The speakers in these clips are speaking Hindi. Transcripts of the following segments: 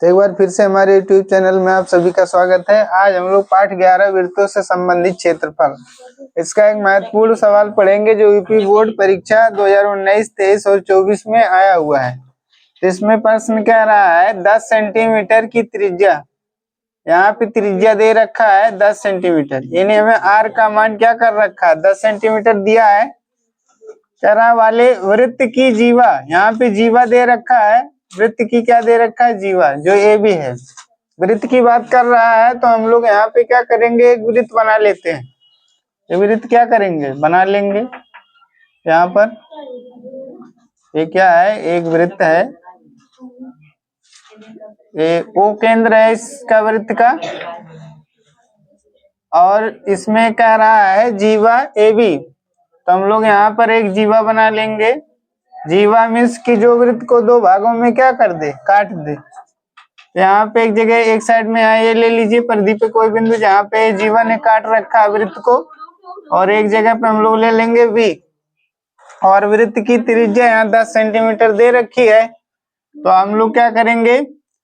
तो एक बार फिर से हमारे YouTube चैनल में आप सभी का स्वागत है। आज हम लोग पाठ 11 वृत्तों से संबंधित क्षेत्रफल इसका एक महत्वपूर्ण सवाल पढ़ेंगे जो यूपी बोर्ड परीक्षा 2019, 23 और 24 में आया हुआ है। तो इसमें प्रश्न कह रहा है 10 सेंटीमीटर की त्रिज्या, यहाँ पे त्रिज्या दे रखा है 10 सेंटीमीटर, यानी हमें आर का मान क्या कर रखा है 10 सेंटीमीटर दिया है। कह रहा वाले वृत्त की जीवा, यहाँ पे जीवा दे रखा है, वृत्त की क्या दे रखा है जीवा, जो ए बी है। वृत्त की बात कर रहा है तो हम लोग यहाँ पे क्या करेंगे, एक वृत्त बना लेते हैं। ये वृत्त क्या करेंगे, बना लेंगे। यहाँ पर ये क्या है, एक वृत्त है, ये ओ केंद्र है इसका वृत्त का, और इसमें कह रहा है जीवा ए बी। तो हम लोग यहाँ पर एक जीवा बना लेंगे। जीवा मीन्स की जो वृत्त को दो भागों में क्या कर दे, काट दे। यहाँ पे एक जगह एक साइड में ये ले लीजिए परिधि पे कोई बिंदु जहाँ पे जीवा ने काट रखा वृत्त को, और एक जगह पे हम लोग ले लेंगे V। और वृत्त की त्रिज्या यहाँ 10 सेंटीमीटर दे रखी है। तो हम लोग क्या करेंगे,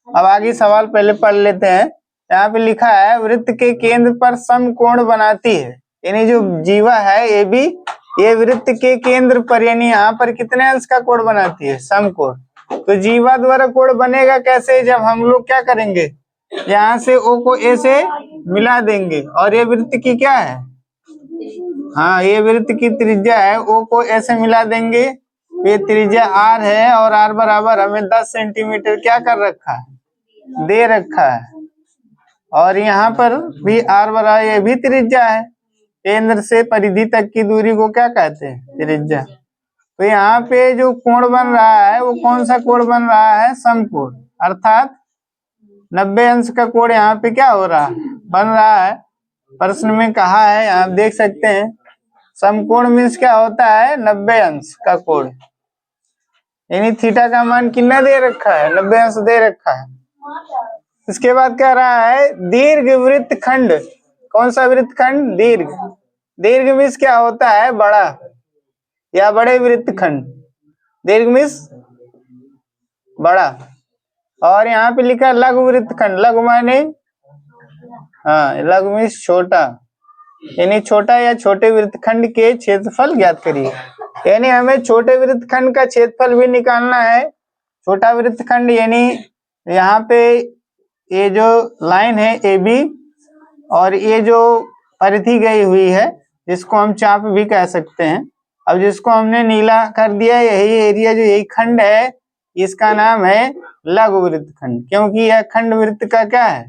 अब आगे सवाल पहले पढ़ लेते हैं। यहाँ पे लिखा है वृत्त के केंद्र पर समकोण बनाती है, यानी जो जीवा है ए बी, ये वृत्त के केंद्र पर यानी यहाँ पर कितने अंश का कोण बनाती है, समकोण। तो जीवा द्वारा कोण बनेगा कैसे, जब हम लोग क्या करेंगे, यहाँ से O को A से मिला देंगे, और ये वृत्त की क्या है, हाँ ये वृत्त की त्रिज्या है, O को A से मिला देंगे। ये त्रिज्या R है, और R बराबर हमें 10 सेंटीमीटर क्या कर रखा है, दे रखा है। और यहाँ पर भी R बराबर ये भी त्रिज्या है, केंद्र से परिधि तक की दूरी को क्या कहते हैं, त्रिज्या। तो यहाँ पे जो कोण बन रहा है वो कौन सा कोण बन रहा है, समकोण, अर्थात 90 अंश का कोण यहाँ पे क्या हो रहा है, बन रहा है। प्रश्न में कहा है, आप देख सकते हैं, समकोण मीन्स क्या होता है, 90 अंश का कोण, यानी थीटा का मान कितना दे रखा है, 90 अंश दे रखा है। इसके बाद कह रहा है दीर्घ वृत्त खंड, कौन सा वृत्त खंड, दीर्घ। दीर्घ मीन्स क्या होता है, बड़ा या बड़े वृत्त खंड, दीर्घ मीन्स बड़ा। और यहाँ पे लिखा है लघु वृत्त खंड, लघु माने हाँ, लघु मीन्स छोटा, यानी छोटा या छोटे वृत्त खंड के क्षेत्रफल ज्ञात करिए। यानी हमें छोटे वृत्त खंड का क्षेत्रफल भी निकालना है। छोटा वृत्त खंड यानी यहाँ पे ये जो लाइन है ए बी, और ये जो परिधि गई हुई है जिसको हम चाप भी कह सकते हैं। अब जिसको हमने नीला कर दिया, यही एरिया जो यही खंड है, इसका नाम है लघु वृत्त खंड, क्योंकि यह खंड वृत्त का क्या है,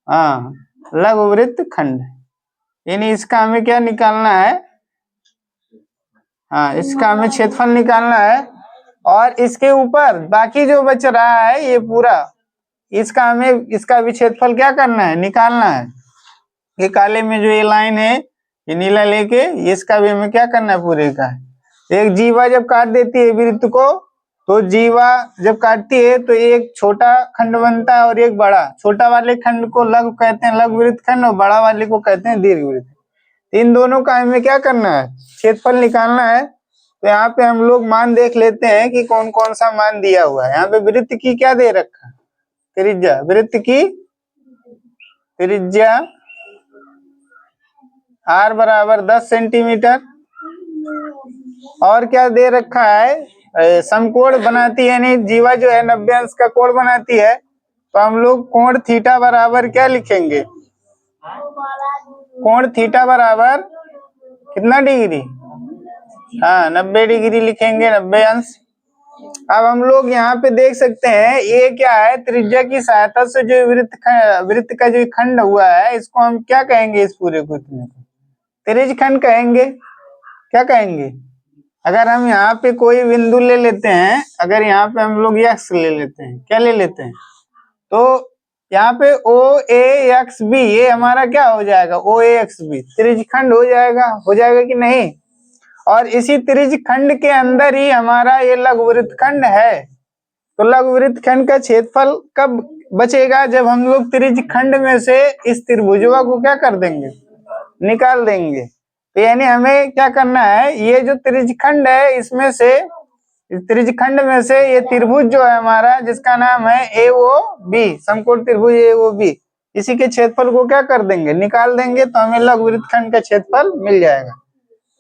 हाँ लघु वृत्त खंड। यानी इसका हमें क्या निकालना है, हाँ इसका हमें क्षेत्रफल निकालना है। और इसके ऊपर बाकी जो बच रहा है ये पूरा, इसका हमें इसका भी क्षेत्रफल क्या करना है, निकालना है। ये काले में जो ये लाइन है, ये नीला लेके इसका भी हमें क्या करना है, पूरे का। एक जीवा जब काट देती है वृत्त को, तो जीवा जब काटती है तो एक छोटा खंड बनता है और एक बड़ा। छोटा वाले खंड को लघु कहते हैं, लघु वृत्त खंड, और बड़ा वाले को कहते हैं दीर्घ वृत्त। इन दोनों का हमें क्या करना है, क्षेत्रफल निकालना है। तो यहाँ पे हम लोग मान देख लेते हैं कि कौन कौन सा मान दिया हुआ है। यहाँ पे वृत्त की क्या दे रखा है, त्रिज्या, वृत्त की त्रिज्या R बराबर 10 सेंटीमीटर, और क्या दे रखा है, समकोण बनाती है, यानी जीवा जो है 90 अंश का कोण बनाती है। तो हम लोग कोण थीटा बराबर क्या लिखेंगे, कोण थीटा बराबर कितना डिग्री, हाँ 90 डिग्री लिखेंगे, 90 अंश। अब हम लोग यहाँ पे देख सकते हैं ये क्या है, त्रिज्या की सहायता से जो वृत्त का जो खंड हुआ है, इसको हम क्या कहेंगे, इस पूरे को त्रिज्य खंड कहेंगे। क्या कहेंगे, अगर हम यहाँ पे कोई बिंदु ले लेते हैं, अगर यहाँ पे हम लोग एक्स ले लेते हैं, क्या ले लेते हैं, तो यहाँ पे ओ ए एक्स बी, ये हमारा क्या हो जाएगा, ओ ए एक्स बी त्रिज्य खंड हो जाएगा कि नहीं। और इसी त्रिज्य खंड के अंदर ही हमारा ये लघु वृत्त खंड है। तो लघु वृत्त खंड का क्षेत्रफल कब बचेगा, जब हम लोग त्रिज्य खंड में से इस त्रिभुजवा को क्या कर देंगे, निकाल देंगे। तो यानी हमें क्या करना है, ये जो त्रिज्य खंड है इसमें से इस त्रिज्यखंड में से ये त्रिभुज जो है हमारा, जिसका नाम है AOB, समकोण त्रिभुज AOB, इसी के क्षेत्रफल को क्या कर देंगे, निकाल देंगे, तो हमें लघु वृत्तखंड का क्षेत्रफल मिल जाएगा।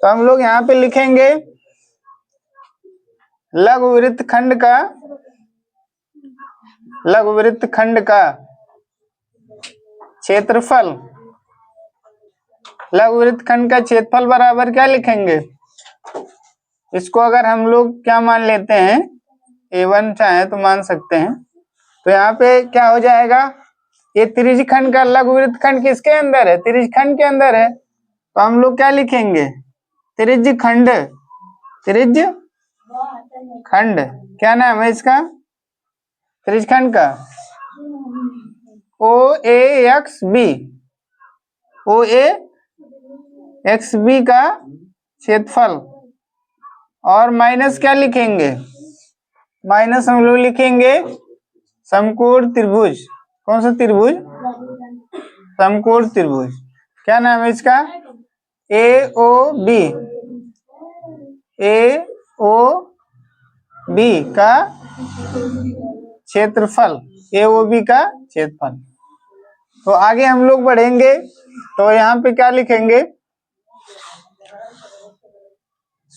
तो हम लोग यहाँ पे लिखेंगे लघु वृत्तखंड का क्षेत्रफल, लघु वृत्तखंड का क्षेत्रफल बराबर क्या लिखेंगे, इसको अगर हम लोग क्या मान लेते हैं, A1 चाहे तो मान सकते हैं। तो यहाँ पे क्या हो जाएगा, ये त्रिज्यखंड का लघु वृत्तखंड किसके अंदर है, त्रिज्यखंड के अंदर है। तो हम लोग क्या लिखेंगे, त्रिज्यखंड क्या नाम है इसका, त्रिज्यखंड का OAXB का क्षेत्रफल, और माइनस क्या लिखेंगे, माइनस हम लोग लिखेंगे समकोण त्रिभुज। कौन सा त्रिभुज, समकोण त्रिभुज, क्या नाम है इसका, AOB का क्षेत्रफल, AOB का क्षेत्रफल। तो आगे हम लोग बढ़ेंगे, तो यहाँ पे क्या लिखेंगे,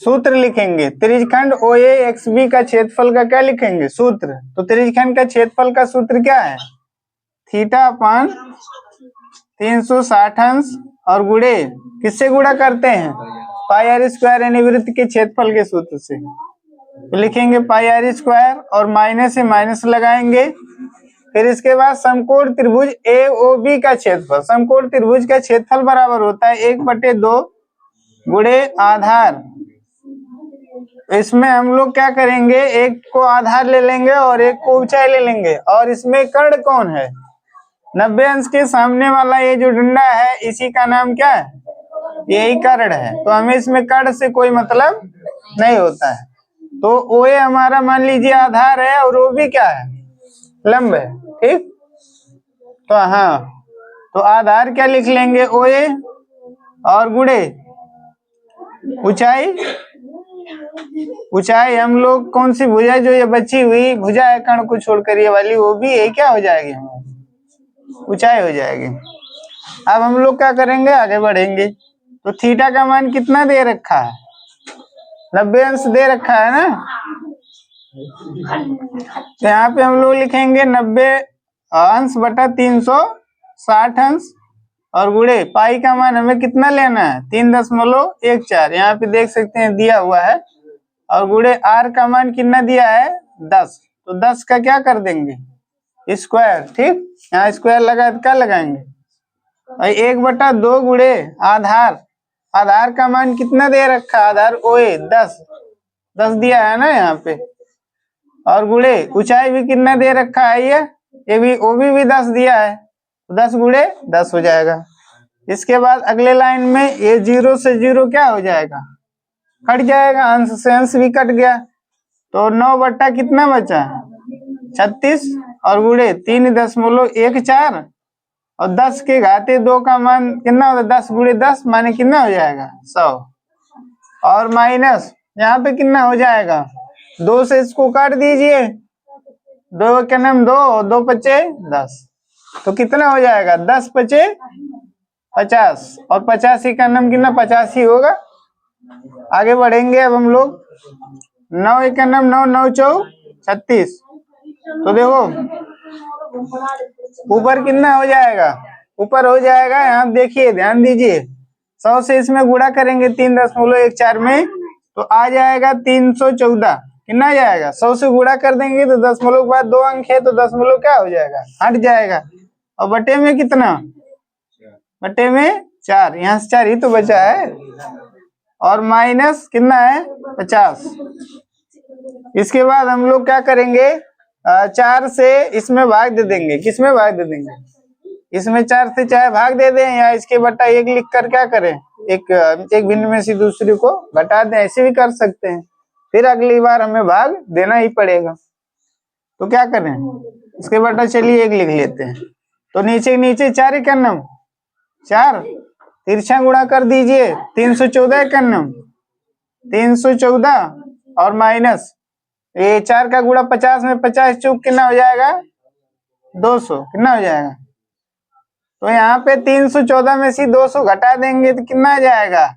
सूत्र लिखेंगे, त्रिज्यखंड OAXB का क्षेत्रफल का क्या लिखेंगे, सूत्र। तो त्रिज्यखंड का क्षेत्रफल का सूत्र क्या है, θ/360 और गुणे किससे गुणा करते हैं, πr² यानी वृत्त के क्षेत्रफल के सूत्र से। तो लिखेंगे πr² और माइनस से माइनस लगाएंगे। फिर इसके बाद समकोण त्रिभुज AOB का क्षेत्रफल, समकोण त्रिभुज का क्षेत्रफल बराबर होता है 1/2 गुणे आधार। इसमें हम लोग क्या करेंगे, एक को आधार ले लेंगे और एक को ऊंचाई ले लेंगे, और इसमें कर्ण कौन है, 90 अंश के सामने वाला ये जो डंडा है, इसी का नाम क्या है, यही कर्ण है। तो हमें इसमें कर्ण से कोई मतलब नहीं होता है। तो OA हमारा मान लीजिए आधार है, और OB क्या है, लंब है, ठीक। तो हाँ, तो आधार क्या लिख लेंगे, OA, और गुणे ऊंचाई हम लोग कौन सी भुजा, जो ये बची हुई भुजा है कर्ण को छोड़कर ये वाली, वो भी यही क्या हो जाएगी, हमारी ऊंचाई हो जाएगी। अब हम लोग क्या करेंगे, आगे बढ़ेंगे। तो थीटा का मान कितना दे रखा है, 90 अंश दे रखा है ना। तो यहाँ पे हम लोग लिखेंगे 90 अंश बटा 360 अंश, और गुणे पाई का मान हमें कितना लेना है, 3.14। यहाँ पे देख सकते हैं दिया हुआ है, और गुणे R का मान कितना दिया है, 10। तो 10 का क्या कर देंगे, स्क्वायर, ठीक। यहाँ स्क्वायर लगा क्या लगाएंगे, 1/2 गुणे आधार का मान कितना दे रखा, आधार OA 10 दिया है ना यहाँ पे, और गुणे ऊंचाई भी कितना दे रखा है, ये भी OB भी 10 दिया है, 10 गुणे 10 हो जाएगा। इसके बाद अगले लाइन में ये 0 से 0 क्या हो जाएगा, कट जाएगा, अंश से अंश भी कट गया। तो 9 बट्टा कितना बचा, 36, और गुणे 3.14, और 10 के घाते 2 का मान कितना होगा, 10 गुणे 10 माने कितना हो जाएगा, 100, और माइनस यहाँ पे कितना हो जाएगा, 2 से इसको काट दीजिए, 2 के नाम 2, 2 पचे 10, तो कितना हो जाएगा, 10 पचे 50, और 85 का नाम कितना, 85 होगा। आगे बढ़ेंगे अब हम लोग, 9 एक का नाम 9, 9 चौ 36। तो देखो ऊपर कितना हो जाएगा, ऊपर हो जाएगा, यहाँ देखिए ध्यान दीजिए, 100 से इसमें गुणा करेंगे 3.14 में, तो आ जाएगा 314। कितना आ जाएगा, 100 से गुणा कर देंगे तो दशमलव के बाद 2 अंक है, तो दशमलव क्या हो जाएगा, हट जाएगा, और बटे में कितना, बटे में 4, यहाँ से 4 ही तो बचा है, और माइनस कितना है, 50। इसके बाद हम लोग क्या करेंगे, 4 से इसमें भाग दे देंगे, किसमें भाग दे देंगे, इसमें 4 से चाहे भाग दे दें, या इसके बटा 1 लिख कर क्या करें, एक भिन्न में से दूसरी को घटा दें, ऐसे भी कर सकते हैं। फिर अगली बार हमें भाग देना ही पड़ेगा, तो क्या करें, इसके बटा चलिए 1 लिख लेते हैं। तो नीचे नीचे 4 एकन्नम 4, तिरछा गुणा कर दीजिए, 314 एकन्नम 314, और माइनस ये 4 का गुणा 50 में 50 चौक कितना हो जाएगा 200, कितना हो जाएगा। तो यहाँ पे 314 में से 200 घटा देंगे तो कितना आ जाएगा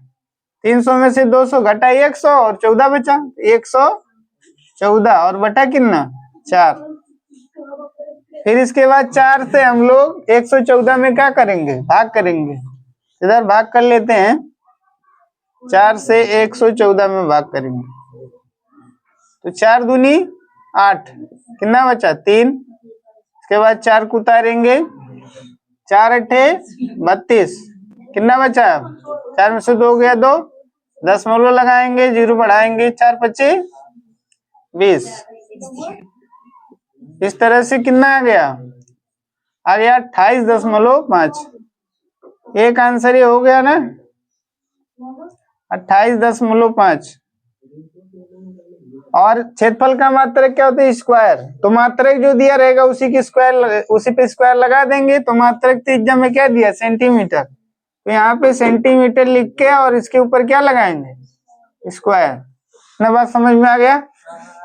300 में से 200 घटा 100 और 14 बचा 114 और बटा कितना 4। फिर इसके बाद 4 से हम लोग 114 में क्या करेंगे भाग करेंगे, इधर भाग कर लेते हैं 4 से 114 में भाग करेंगे तो 4 दूनी 8, कितना बचा 3। इसके बाद 4 को उतारेंगे 4 अट्ठे 32, कितना बचा 4 में से 2 गया 2, 10 मोलो लगाएंगे 0 बढ़ाएंगे 4 पच्चे 20। इस तरह से कितना आ गया 28.5। एक आंसर ये हो गया ना 28.5। और क्षेत्रफल का मात्रक क्या होता है स्क्वायर, तो मात्रक जो दिया रहेगा उसी की स्क्वायर, उसी पे स्क्वायर लगा देंगे। तो मात्रक त्रिज्या में क्या दिया सेंटीमीटर, तो यहाँ पे सेंटीमीटर लिख के और इसके ऊपर क्या लगाएंगे स्क्वायर। इतना बात समझ में आ गया।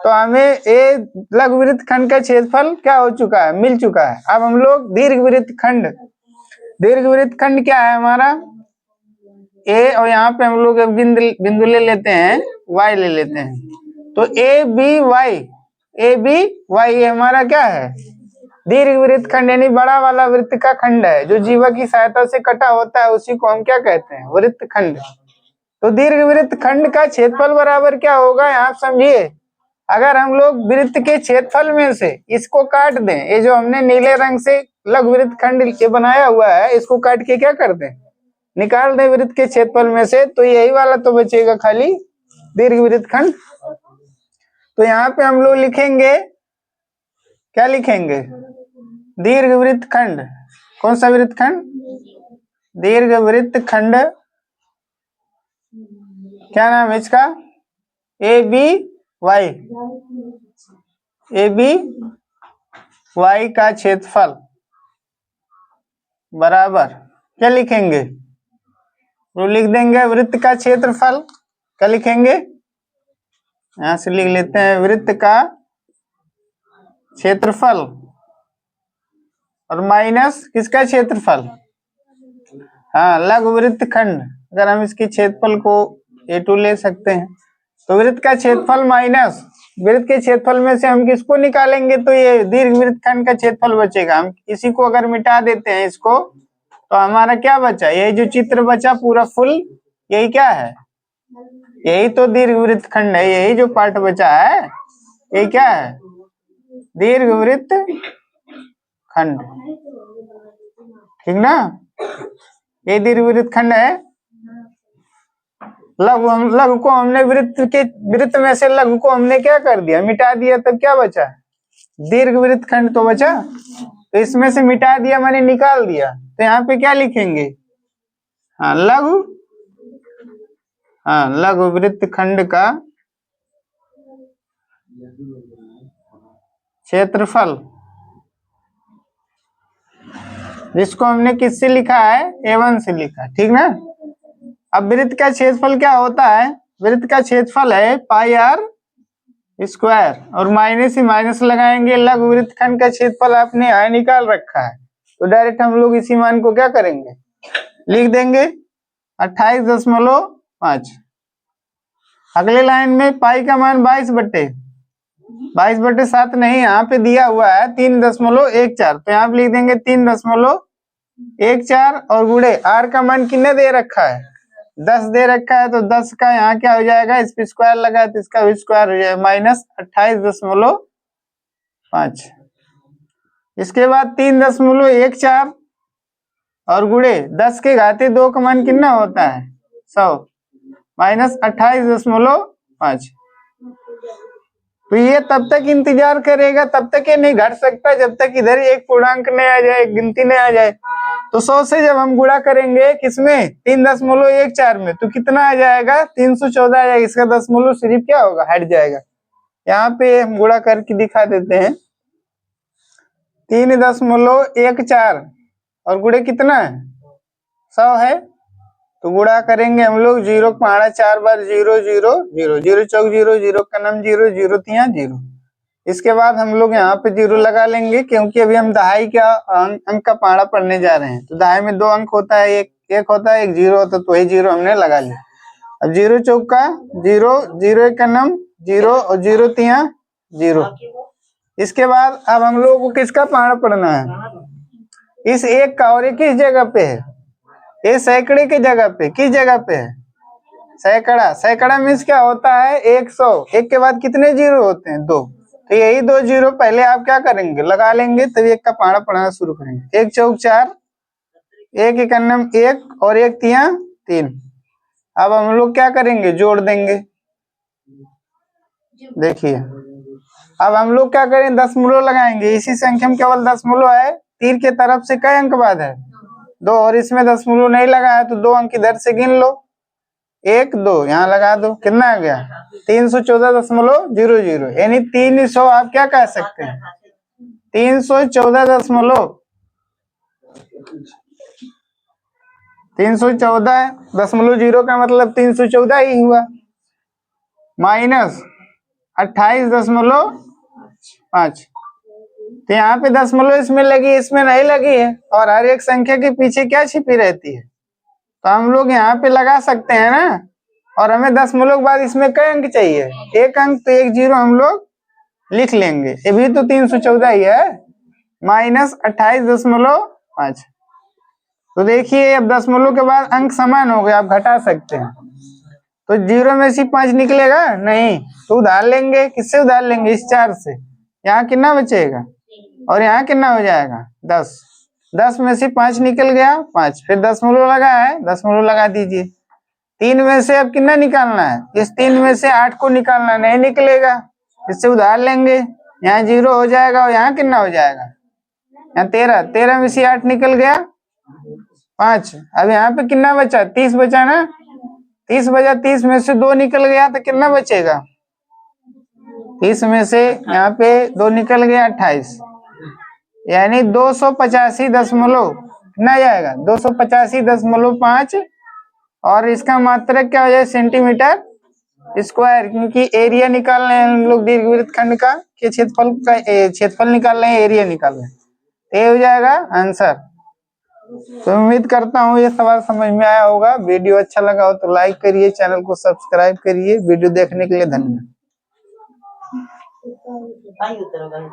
तो हमें ए लघुवृत्त खंड का क्षेत्रफल क्या हो चुका है मिल चुका है। अब हम लोग दीर्घवृत्त खंड, दीर्घवृत्त खंड क्या है हमारा ए, और यहाँ पे हम लोग बिंदु ले लेते हैं वाई ले लेते हैं। तो ए बी वाई ये हमारा क्या है दीर्घवृत्त खंड, यानी बड़ा वाला वृत्त का खंड है जो जीवा की सहायता से कटा होता है, उसी को हम क्या कहते हैं वृत्त खंड। तो दीर्घवृत्त खंड का क्षेत्रफल बराबर क्या होगा आप समझिए। अगर हम लोग वृत्त के क्षेत्रफल में से इसको काट दें, ये जो हमने नीले रंग से लघुवृत्त खंड ये बनाया हुआ है इसको काट के क्या कर दें निकाल दें वृत्त के क्षेत्रफल में से, तो यही वाला तो बचेगा खाली दीर्घवृत्त खंड। तो यहाँ पे हम लोग लिखेंगे क्या लिखेंगे दीर्घवृत्त खंड। कौन सा वृत्त खंड दीर्घवृत्त खंड, क्या नाम है इसका ए बी वाई का क्षेत्रफल बराबर क्या लिखेंगे वो लिख देंगे वृत्त का क्षेत्रफल, क्या लिखेंगे यहां से लिख लेते हैं वृत्त का क्षेत्रफल और माइनस किसका क्षेत्रफल हाँ लघुवृत्त खंड। अगर हम इसके क्षेत्रफल को A2 ले सकते हैं तो वृत्त का क्षेत्रफल माइनस वृत्त के क्षेत्रफल में से हम किसको निकालेंगे तो ये दीर्घवृत्त खंड का क्षेत्रफल बचेगा। हम इसी को अगर मिटा देते हैं इसको तो हमारा क्या बचा, ये जो चित्र बचा पूरा फुल यही क्या है यही तो दीर्घवृत्त खंड है, यही जो पार्ट बचा है ये क्या है दीर्घवृत्त खंड, ठीक ना। ये दीर्घवृत्त खंड है। लघु को हमने वृत्त में से लघु को हमने क्या कर दिया मिटा दिया, तब क्या बचा दीर्घवृत्त खंड तो बचा। तो इसमें से मिटा दिया मैंने निकाल दिया, तो यहाँ पे क्या लिखेंगे हाँ लघुवृत्त खंड का क्षेत्रफल, जिसको हमने किससे लिखा है A1 से लिखा, ठीक ना। अब वृत्त का क्षेत्रफल क्या होता है, वृत्त का क्षेत्रफल है पाई आर स्क्वायर, और माइनस ही माइनस लगाएंगे। लघुवृत्त खंड का क्षेत्रफल आपने यहाँ निकाल रखा है, तो डायरेक्ट हम लोग इसी मान को क्या करेंगे लिख देंगे 28.5। अगले लाइन में पाई का मान 22/7 नहीं, यहाँ पे दिया हुआ है 3.14, तो यहाँ पे लिख देंगे 3.14 और गुणे आर का मान कितने दे रखा है 10 दे रखा है, तो 10 का यहाँ क्या हो जाएगा इस पे स्क्वायर लगा है तो इसका भी स्क्वायर हो जाएगा -28.5। इसके बाद 3.14 और गुणे 10 के घाते 2 का मान कितना होता है 100 -28.5। तो ये तब तक इंतजार करेगा, तब तक ये नहीं घट सकता जब तक इधर एक पूर्णांक नहीं आ जाए, गिनती नहीं आ जाए। तो 100 से जब हम गुणा करेंगे किसमें 3.14 में, तो कितना आ जाएगा 314 आ जाएगा। इसका दशमलव सिर्फ क्या होगा हट जाएगा। यहाँ पे हम गुणा करके दिखा देते हैं 3.14 और गुणे कितना है 100 है, तो गुणा करेंगे हम लोग, 0 पहाड़ा 4 बार 0 0 0, 0 चौक 0, 0 का नाम 0, 0 तिया 0। इसके बाद हम लोग यहाँ पे 0 लगा लेंगे, क्योंकि अभी हम दहाई का अंक का पहाड़ा पढ़ने जा रहे हैं। तो दहाई में 2 अंक होता है, एक होता है, एक 0 होता है, तो वही 0 हमने लगा लिया। अब 0 चौका 0, 0 का नाम 0 और 0 तिया 0। इसके बाद अब हम लोग को किसका पहाड़ा पढ़ना है? इस एक का। और ये किस जगह पे है? ये सैकड़े की जगह पे। किस जगह पे है? सैकड़ा। सैकड़ा मीन्स क्या होता है? 100। एक के बाद कितने 0 होते हैं? 2। तो यही 2 0 पहले आप क्या करेंगे? लगा लेंगे, तभी एक का पहाड़ा पढ़ना शुरू करेंगे। 1 चौक 4, 1 एक अन्नम 1 और 1 तिया 3। अब हम लोग क्या करेंगे? जोड़ देंगे। देखिए अब हम लोग क्या करें? दशमलव लगाएंगे। इसी संख्या में केवल दशमलव है। तीर के तरफ से कई अंक बाद है? 2। और इसमें दशमलव नहीं लगा है, तो 2 अंक इधर से गिन लो। 1 2 यहाँ लगा दो। कितना आ गया? 314.00, यानी 300 आप क्या कह सकते हैं? 314.0 का मतलब 314 ही हुआ। माइनस 28.5। तो यहाँ पे दशमलव इसमें लगी, इसमें नहीं लगी है। और हर एक संख्या के पीछे क्या छिपी रहती है? तो हम लोग यहाँ पे लगा सकते हैं ना। और हमें दशमलव के बाद इसमें कई अंक चाहिए? 1 अंक, तो 1 0 हम लोग लिख लेंगे। ये भी तो 314 ही है। माइनस 28.5। तो देखिए अब दशमलव के बाद अंक समान हो गए, आप घटा सकते हैं। तो 0 में से 5 निकलेगा नहीं, तो उधार लेंगे। किससे उधार लेंगे? इस 4 से। यहाँ कितना बचेगा? और यहाँ कितना हो जाएगा? 10। 10 में से 5 निकल गया, 5। फिर दशमलव लगा है, दशमलव लगा दीजिए। 3 में से अब कितना निकालना है? इस 3 में से 8 को निकालना, नहीं निकलेगा, इससे उधार लेंगे। यहाँ 0 हो जाएगा, और यहाँ कितना हो जाएगा? यहाँ 13। 13 में से 8 निकल गया, 5। अब यहाँ पे कितना बचा? 30 बचा ना। 30 बचा, 30 में से 2 निकल गया, तो कितना बचेगा? 30 में से यहाँ पे 2 निकल गया, 28। यानी 285 कितना जाएगा? 285.5। और इसका मात्रक क्या हो जाए? सेंटीमीटर स्क्वायर, क्योंकि एरिया निकाल रहे हैं हम लोग दीर्घवृत्त खंड का, के क्षेत्रफल निकाल रहे हैं, एरिया निकाल रहे हैं। ये हो जाएगा आंसर। तो उम्मीद करता हूँ ये सवाल समझ में आया होगा। वीडियो अच्छा लगा हो तो लाइक करिए, चैनल को सब्सक्राइब करिए। वीडियो देखने के लिए धन्यवाद।